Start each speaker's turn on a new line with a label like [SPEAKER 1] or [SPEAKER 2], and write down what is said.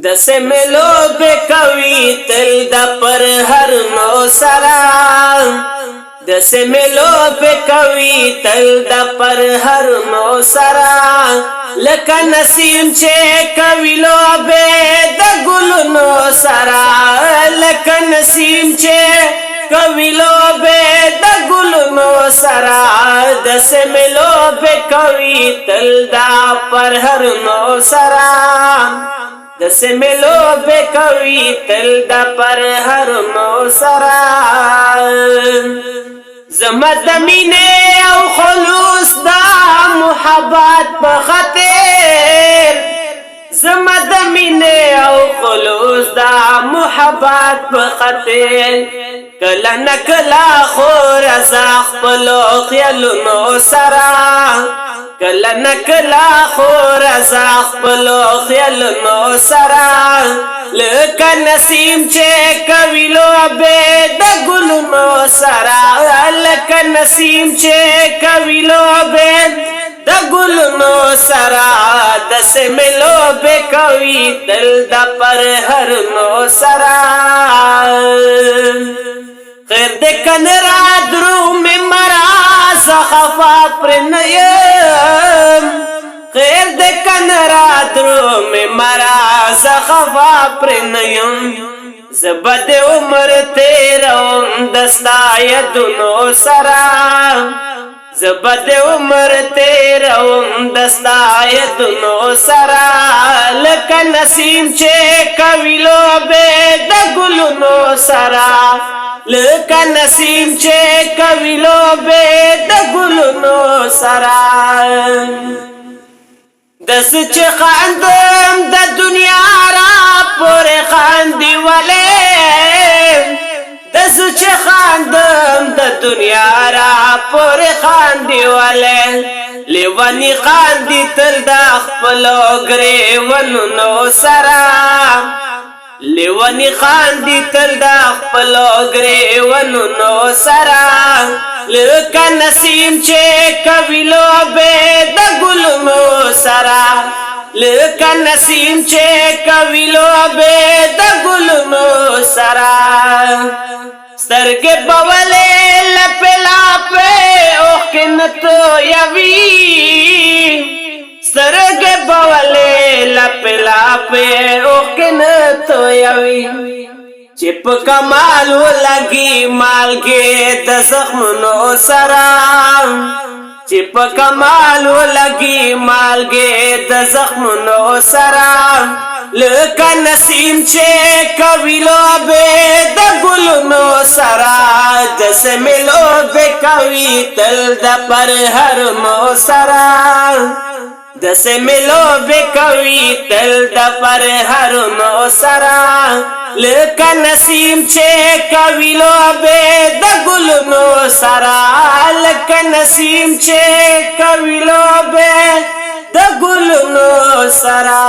[SPEAKER 1] د سملو به کوي تل د پر هر نو سرا د سملو به کوي تل د پر هر نو سرا لکه نسیم چې کوي لو به د ګلونو سرا لکه نسیم چې کوي لو به د ګلونو سرا د سملو به کوي تل د پر هر نو سرا د سملو به کوي تل د پر هر نو سرا زما د مینې او خلوص دا محبت په خاطر زما د مینې او خلوص دا محبت په خاطر کله نکلا خو رضا خپلو خیالونو سرا کله نکلا خو رضا خپلو خیالونو سرا لکه نسیم چې کوي لوبې د ګلونو سرا لکه نسیم چې کوي لوبې د ګلونو سرا د سملو به کوي تل د پر هر نو سرا خیر د کنرا درو می مرا خفا پر نیم خیر د کنرا درو می مرا خفا پر نیم زبد عمر تیروم دستا یدونو سرا زبد عمر تیروم دستا یدونو سرا لکه نسیم چې کوي لوبې د ګلونو سرا لکه نسیم چې کوي لوبې د ګلونو سرا دس چې خاندم د دنیا را پورې خاندي ولې دس چې خاندم د دنیا را پورې خاندي ولې لیوانی خاندي تل د خپلو ګریوانونو سرا لیوانی خاندي تل د خپلو ګریوانونو سرا لکه نسیم چې کوي لوبې د ګلونو سرا لکه نسیم چې کوي لوبې د ګلونو سرا سترګې بولې لپې لپې اوښکې نه تویوي سترګې بولې لپې لپې اوښکې نه تویوي چې په کمال ولګي مالګې د زخمونو سرا چې په کمال ولګي مالګې د زخمونو سرا لکه نسیم چې کوي لوبې د ګلونو سرا د سملو به کوي تل د پر هر نو سرا د سملو به کوي تل د پر هر نو سرا لکه نسیم چې کوي لوبې د ګلونو سرا لکه نسیم چې کوي لوبې د ګلونو سرا